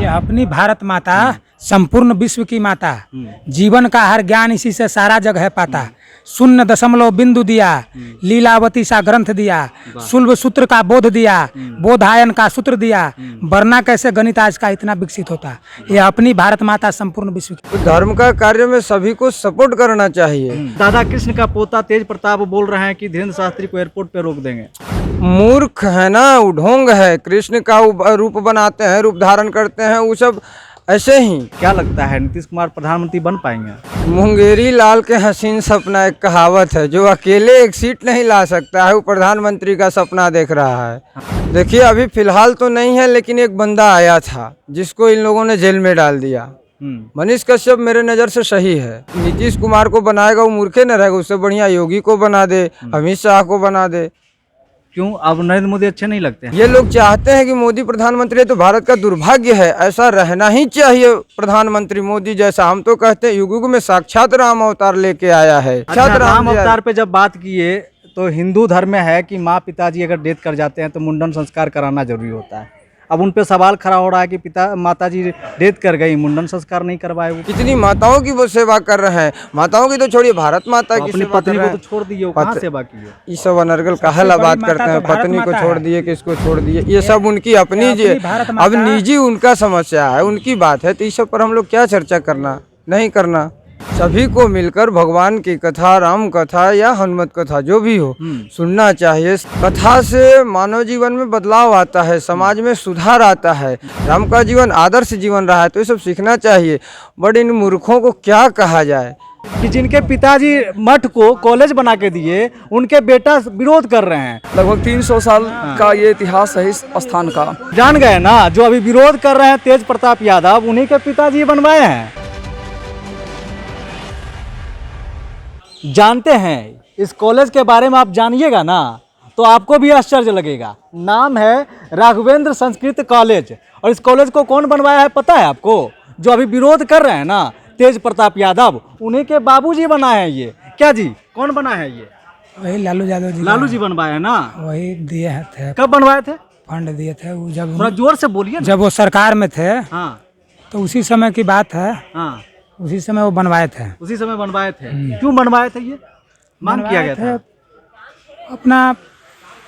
ये अपनी भारत माता संपूर्ण विश्व की माता, जीवन का हर ज्ञान इसी से सारा जग है पाता। 0.बिंदु दिया, लीलावती सा ग्रंथ दिया, सुलभ सूत्र का बोध दिया, बोधायन का सूत्र दिया, वरना कैसे गणित आज का इतना विकसित होता। ये अपनी भारत माता संपूर्ण विश्व की। धर्म का कार्य में सभी को सपोर्ट करना चाहिए। दादा कृष्ण का पोता तेज प्रताप बोल रहे हैं कि धीरेन्द्र शास्त्री को एयरपोर्ट पे रोक देंगे। मूर्ख है ना, ढोंग है। कृष्ण का रूप बनाते हैं, रूप धारण करते हैं, वो सब ऐसे ही। क्या लगता है नीतीश कुमार प्रधानमंत्री बन पाएंगे? मुंगेरी लाल के हसीन सपना एक कहावत है, जो अकेले एक सीट नहीं ला सकता है वो प्रधानमंत्री का सपना देख रहा है। देखिए अभी फिलहाल तो नहीं है, लेकिन एक बंदा आया था जिसको इन लोगों ने जेल में डाल दिया। मनीष कश्यप मेरे नज़र से सही है। नीतीश कुमार को बनाएगा वो मूर्खे न रहेगा, उससे बढ़िया योगी को बना दे, अमित शाह को बना दे। क्यों अब नरेंद्र मोदी अच्छे नहीं लगते हैं? ये लोग चाहते हैं कि मोदी प्रधानमंत्री है, तो भारत का दुर्भाग्य है। ऐसा रहना ही चाहिए प्रधानमंत्री मोदी जैसा। हम तो कहते हैं युग में साक्षात राम अवतार लेके आया है। अच्छा, राम अवतार पे जब बात किए तो हिंदू धर्म में है कि माँ पिताजी अगर डेथ कर जाते हैं तो मुंडन संस्कार कराना जरूरी होता है। अब उन पे सवाल खड़ा हो रहा है कि माताजी डेथ कर गई, मुंडन संस्कार नहीं करवाए। वो कितनी माताओं की वो सेवा कर रहे हैं। माताओं की तो छोड़िए, भारत माता की अपनी पत्नी को तो छोड़ दिए, कहाँ सेवा की है? ये सब अनर्गल काहला बात करते हैं, पत्नी को छोड़ दिए, किसको छोड़ दिए, ये सब उनकी अपनी अब निजी उनका समस्या है, उनकी बात है। तो इस सब पर हम लोग क्या चर्चा करना, नहीं करना। सभी को मिलकर भगवान की कथा, राम कथा या हनुमत कथा जो भी हो सुनना चाहिए। कथा से मानव जीवन में बदलाव आता है, समाज में सुधार आता है। राम का जीवन आदर्श जीवन रहा है, तो ये सब सीखना चाहिए। बट इन मूर्खों को क्या कहा जाए कि जिनके पिताजी मठ को कॉलेज बना के दिए, उनके बेटा विरोध कर रहे हैं। लगभग 300 साल का ये इतिहास है इस स्थान का। जान गए ना, जो अभी विरोध कर रहे हैं तेज प्रताप यादव, उन्हीं के पिताजी बनवाए हैं। जानते हैं इस कॉलेज के बारे में आप जानिएगा ना तो आपको भी आश्चर्य लगेगा। नाम है राघवेंद्र संस्कृत कॉलेज। और इस कॉलेज को कौन बनवाया है पता है आपको? जो अभी विरोध कर रहे हैं ना तेज प्रताप यादव, उन्हीं के बाबूजी बनाए हैं ये। क्या जी, कौन बनाया है ये? वही लालू यादव जी। लालू जी बनवाए हैं ना? वही दिए थे। कब बनवाए थे? फंड दिए थे वो जब, थोड़ा जोर से बोलिए। जब वो सरकार में थे। हाँ, तो उसी समय की बात है। हाँ, उसी समय वो बनवाए थे। उसी समय बनवाए थे। क्यों बनवाए थे? ये मांग किया गया था। अपना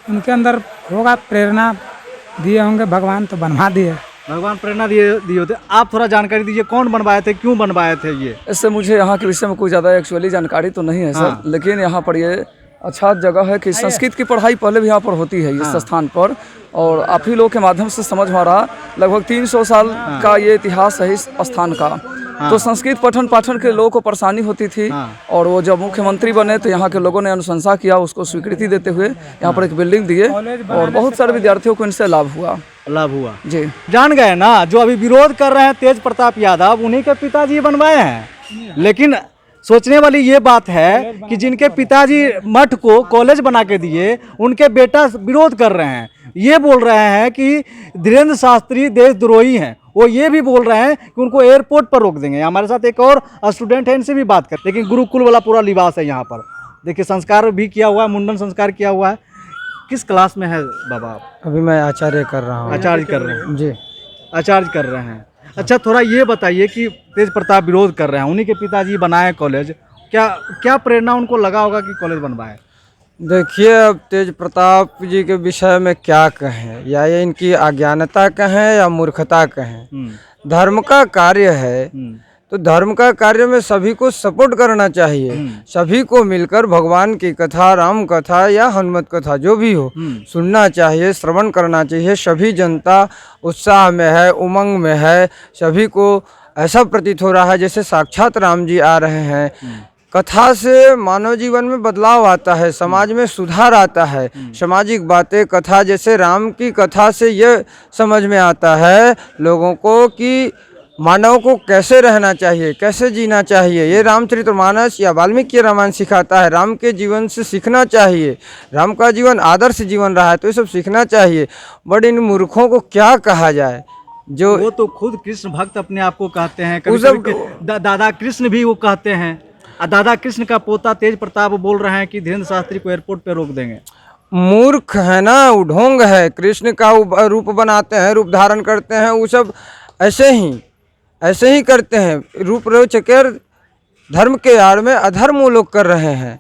उनके अंदर होगा प्रेरणा दिए होंगे भगवान, तो बनवा दिए। भगवान प्रेरणा दिए होते। आप थोड़ा जानकारी दीजिए, कौन बनवाए थे, क्यों बनवाए थे ये? इससे मुझे यहाँ के विषय में कोई ज़्यादा एक्चुअली जानकारी तो नहीं है सर, लेकिन यहाँ पर ये अच्छा जगह है कि संस्कृत की पढ़ाई पहले भी यहाँ पर होती है इस स्थान पर। और आप ही लोग के माध्यम से समझ में आ रहा, लगभग 300 साल का ये इतिहास है इस स्थान का। तो संस्कृत पठन पाठन के लोगों को परेशानी होती थी। और वो जब मुख्यमंत्री बने तो यहाँ के लोगों ने अनुशंसा किया, उसको स्वीकृति देते हुए यहाँ पर एक बिल्डिंग दिए और बहुत सारे विद्यार्थियों को इनसे लाभ हुआ जी। जान गए ना, जो अभी विरोध कर रहे हैं तेज प्रताप यादव, उन्हीं के पिताजी बनवाए हैं। लेकिन सोचने वाली ये बात है कि जिनके पिताजी मठ को कॉलेज बना के दिए, उनके बेटा विरोध कर रहे हैं। ये बोल रहे हैं कि धीरेन्द्र शास्त्री देशद्रोही हैं। वो ये भी बोल रहे हैं कि उनको एयरपोर्ट पर रोक देंगे। हमारे साथ एक और स्टूडेंट है, इनसे भी बात कर। लेकिन गुरुकुल वाला पूरा लिबास है यहाँ पर। देखिए संस्कार भी किया हुआ है, मुंडन संस्कार किया हुआ है। किस क्लास में है बाबा आप? अभी मैं आचार्य कर रहा हूँ। आचार्य कर रहे हैं जी, आचार्य कर रहे हैं। अच्छा, थोड़ा ये बताइए कि तेज प्रताप विरोध कर रहे हैं, उन्हीं के पिताजी बनाए कॉलेज, क्या प्रेरणा उनको लगा होगा कि कॉलेज बनवाए? देखिए अब तेज प्रताप जी के विषय में क्या कहें, या ये इनकी अज्ञानता कहें या मूर्खता कहें। धर्म का कार्य है, तो धर्म का कार्य में सभी को सपोर्ट करना चाहिए। सभी को मिलकर भगवान की कथा, राम कथा या हनुमत कथा जो भी हो सुनना चाहिए, श्रवण करना चाहिए। सभी जनता उत्साह में है, उमंग में है। सभी को ऐसा प्रतीत हो रहा है जैसे साक्षात राम जी आ रहे हैं। कथा से मानव जीवन में बदलाव आता है, समाज में सुधार आता है। सामाजिक बातें, कथा जैसे राम की कथा से ये समझ में आता है लोगों को कि मानव को कैसे रहना चाहिए, कैसे जीना चाहिए। ये रामचरितमानस या वाल्मीकि रामायण सिखाता है। राम के जीवन से सीखना चाहिए। राम का जीवन आदर्श जीवन रहा है, तो ये सब सीखना चाहिए। बट इन मूर्खों को क्या कहा जाए? जो वो तो खुद कृष्ण भक्त अपने आप को कहते हैं। कभी दादा कृष्ण भी वो कहते हैं। दादा कृष्ण का पोता तेज प्रताप बोल रहे हैं कि धीरेन्द्र शास्त्री को एयरपोर्ट पे रोक देंगे। मूर्ख है ना, ढोंग है। कृष्ण का रूप बनाते हैं, रूप धारण करते हैं, वो सब ऐसे ही करते हैं। रूप रहो चकेर धर्म के आड़ में अधर्म वो लोग कर रहे हैं।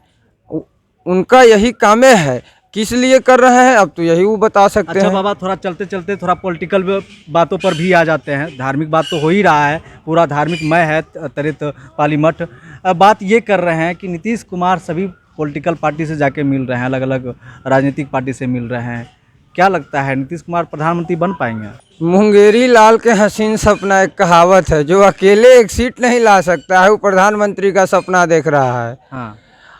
उनका यही कामे है। किस लिए कर रहे हैं अब तो यही वो बता सकते अच्छा हैं। बाबा, थोड़ा चलते चलते थोड़ा पॉलिटिकल बातों पर भी आ जाते हैं। धार्मिक बात तो हो ही रहा है, पूरा धार्मिक मय है तरित पाली मठ। अब बात ये कर रहे हैं कि नीतीश कुमार सभी पॉलिटिकल पार्टी से जाके मिल रहे हैं, अलग अलग राजनीतिक पार्टी से मिल रहे हैं। क्या लगता है नीतीश कुमार प्रधानमंत्री बन पाएंगे? मुंगेरी लाल के हसीन सपना एक कहावत है, जो अकेले एक सीट नहीं ला सकता है वो प्रधानमंत्री का सपना देख रहा है। हाँ,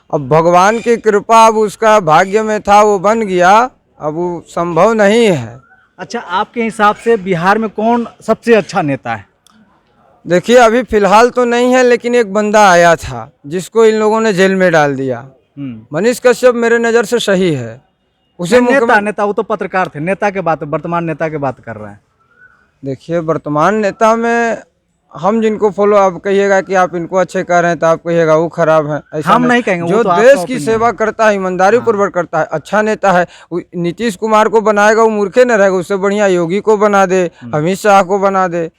अब भगवान की कृपा, अब उसका भाग्य में था वो बन गया, अब वो संभव नहीं है। अच्छा आपके हिसाब से बिहार में कौन सबसे अच्छा नेता है? देखिए अभी फिलहाल तो नहीं है, लेकिन एक बंदा आया था जिसको इन लोगों ने जेल में डाल दिया। मनीष कश्यप मेरे नज़र से सही है। उसे नेता वो तो पत्रकार थे। नेता के बात, वर्तमान नेता के बात कर रहे हैं। देखिए वर्तमान नेता में हम जिनको फॉलो, आप कहिएगा कि आप इनको अच्छे कर रहे हैं तो आप कहिएगा वो खराब है, ऐसा हम नहीं कहेंगे। जो वो तो देश की सेवा करता है, ईमानदारी पूर्वक करता है, अच्छा नेता है। नीतीश कुमार को बनाएगा वो मूर्खे न रहेगा। उससे बढ़िया योगी को बना दे, अमित शाह को बना दे।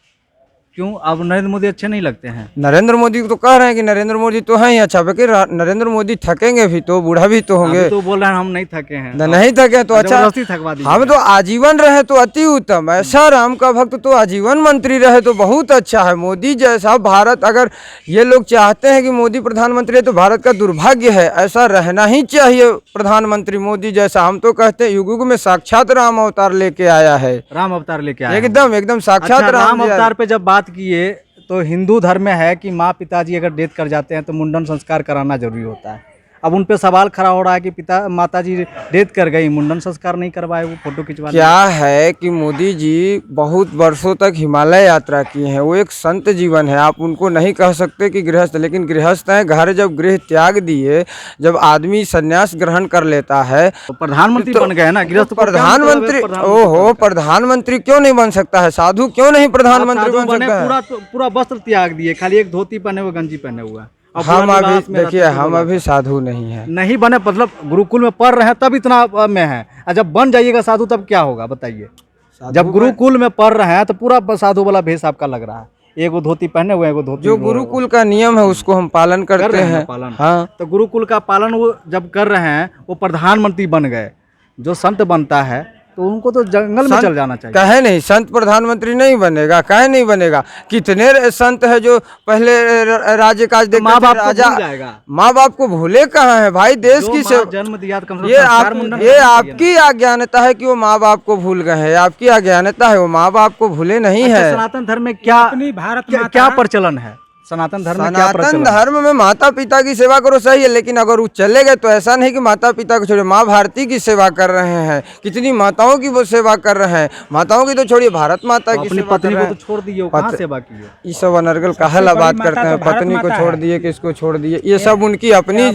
क्यों अब नरेंद्र मोदी अच्छे नहीं लगते हैं? नरेंद्र मोदी तो कह रहे हैं कि नरेंद्र मोदी तो है ही अच्छा, बाकी नरेंद्र मोदी थकेंगे भी तो, बूढ़ा भी तो होंगे। अभी तो बोल रहे हैं हम नहीं थके हैं। नहीं थके तो अच्छा, जबरदस्ती थकवा दीजिए। हम तो आजीवन रहे तो अति उत्तम। ऐसा राम का भक्त तो आजीवन मंत्री रहे तो बहुत अच्छा है। मोदी जैसा भारत, अगर ये लोग चाहते हैं कि मोदी प्रधानमंत्री है तो भारत का दुर्भाग्य है। ऐसा रहना ही चाहिए प्रधानमंत्री मोदी जैसा। हम तो कहते हैं युग युग में साक्षात राम अवतार लेके आया है। राम अवतार लेके आया है। एकदम साक्षात अच्छा, राम जी अवतार पे जब बात किए तो हिंदू धर्म में है कि माँ पिताजी अगर डेथ कर जाते हैं तो मुंडन संस्कार कराना जरूरी होता है। अब उन पे सवाल खड़ा हो रहा है कि माताजी डेथ कर गई, मुंडन संस्कार नहीं करवाए, वो फोटो खिंचवा। क्या है कि मोदी जी बहुत वर्षों तक हिमालय यात्रा किए हैं। वो एक संत जीवन है, आप उनको नहीं कह सकते कि गृहस्थ, लेकिन गृहस्थ हैं। घर जब गृह त्याग दिए, जब आदमी संन्यास ग्रहण कर लेता है तो प्रधानमंत्री बन गए ना। गृहस्थ प्रधानमंत्री, ओहो प्रधानमंत्री क्यों नहीं बन सकता है? साधु क्यों नहीं प्रधानमंत्री बन सकता है? पूरा वस्त्र त्याग दिए, खाली एक धोती पहने हुए, गंजी पहने हुआ। हम अभी देखिए, हम अभी साधु नहीं है। नहीं बने मतलब गुरुकुल में पढ़ रहे हैं तब इतना में है, और जब बन जाइएगा साधु तब क्या होगा बताइए? जब गुरुकुल में पढ़ रहे हैं तो पूरा साधु वाला भेष आपका लग रहा है। एगो धोती पहने हुए, एगो धोती। जो गुरुकुल का नियम है उसको हम पालन करते हैं। पालन। हाँ, तो गुरुकुल का पालन वो जब कर रहे हैं, वो प्रधानमंत्री बन गए। जो संत बनता है तो उनको तो जंगल में चल जाना चाहिए। कहे नहीं संत प्रधानमंत्री नहीं बनेगा, कहे नहीं बनेगा। कितने संत है जो पहले राज्य काज देखते माँ बाप राजा, जाएगा। माँ बाप को भूले कहाँ है भाई? देश की सेवा, जन्म दिया ये आपकी अज्ञानता है कि वो माँ बाप को भूल गए हैं। आपकी अज्ञानता है, वो माँ बाप को भूले नहीं है। सनातन धर्म में क्या अपनी भारत क्या प्रचलन है? सनातन धर्म में क्या प्रचलन? सनातन धर्म में माता पिता की सेवा करो, सही है, लेकिन अगर वो चले गए तो ऐसा नहीं कि माता पिता को छोड़िए। माँ भारती की सेवा कर रहे हैं, कितनी माताओं की वो सेवा कर रहे हैं। माताओं की तो छोड़िए, भारत माता की अपनी सेवा कर पत्नी रहे को हैं। तो छोड़ दिए, कहाँ सेवा की है? ये सब अनर्गल काहला बात करते हैं। पत्नी को छोड़ दिए, किसको छोड़ दिए, ये सब उनकी अपनी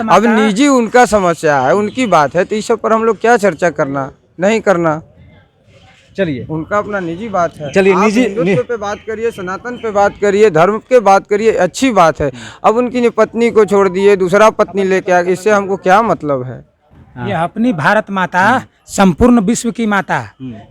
अब निजी उनका समस्या है, उनकी बात है। तो इस सब पर हम लोग क्या चर्चा करना, नहीं करना। चलिए, उनका अपना निजी बात है। चलिए, आप निजी हिंदुत्व पे बात करिए, सनातन पे बात करिए, धर्म पे बात करिए, अच्छी बात है। अब उनकी पत्नी को छोड़ दिए, दूसरा पत्नी लेके आ गए, इससे हमको क्या मतलब है? ये अपनी भारत माता संपूर्ण विश्व की माता,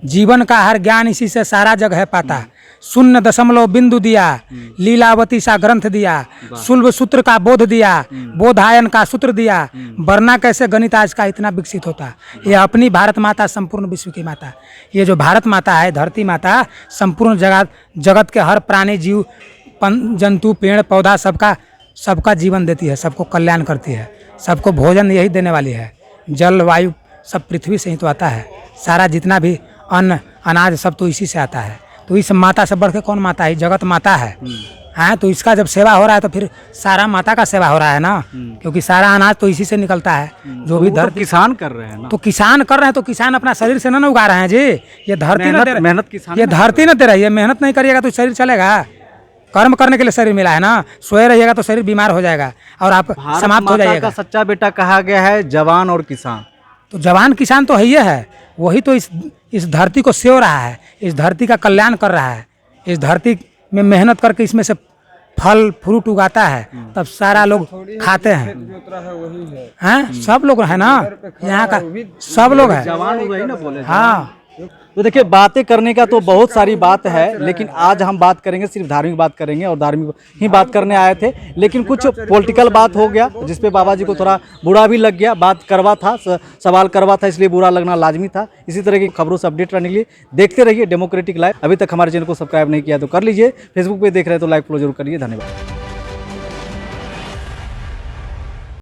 जीवन का हर ज्ञान इसी से सारा जग है पाता। शून्य दशमलव बिंदु दिया, लीलावती सा ग्रंथ दिया, सुल्भ सूत्र का बोध दिया, बोधायन का सूत्र दिया, वरना कैसे गणित आज का इतना विकसित होता। ये अपनी भारत माता संपूर्ण विश्व की माता। ये जो भारत माता है, धरती माता, संपूर्ण जगत के हर प्राणी जीव जंतु पेड़ पौधा सबका जीवन देती है, सबको कल्याण करती है, सबको भोजन यही देने वाली है। जल वायु सब पृथ्वी से ही तो आता है। सारा जितना भी अन्न अनाज सब तो इसी से आता है। तो इस माता से बढ़ के कौन माता है? जगत माता है। हाँ, तो इसका जब सेवा हो रहा है तो फिर सारा माता का सेवा हो रहा है ना, क्योंकि सारा अनाज तो इसी से निकलता है। जो भी धरती किसान कर रहे हैं ना, तो किसान कर रहे हैं, तो किसान अपना शरीर से ना उगा रहे हैं जी। ये धरती न दे रही, मेहनत किसान, ये धरती न दे रही है। मेहनत नहीं करिएगा तो शरीर चलेगा? कर्म करने के लिए शरीर मिला है ना। सोए रहिएगा तो शरीर बीमार हो जाएगा और आप समाप्त हो जाइएगा। सच्चा बेटा कहा गया है जवान और किसान। तो जवान किसान तो है ही है, वही तो इस धरती को सेव रहा है, इस धरती का कल्याण कर रहा है, इस धरती में मेहनत करके इसमें से फल फ्रूट उगाता है, तब सारा लोग खाते हैं। हैं, सब लोग है ना, यहाँ का सब लोग है। जवान हो गई ना बोले। हाँ, तो देखिए, बातें करने का तो बहुत सारी बात है, लेकिन आज हम बात करेंगे, सिर्फ धार्मिक बात करेंगे और धार्मिक ही बात करने आए थे। लेकिन कुछ पॉलिटिकल बात हो गया जिसपे बाबा जी को थोड़ा बुरा भी लग गया। बात करवा था, सवाल करवा था, इसलिए बुरा लगना लाजमी था। इसी तरह की खबरों से अपडेट रहने के लिए देखते रहिए डेमोक्रेटिक लाइव। अभी तक हमारे चैनल को सब्सक्राइब नहीं किया तो कर लीजिए। फेसबुक पे देख रहे हैं तो लाइक फॉलो जरूर करिए। धन्यवाद।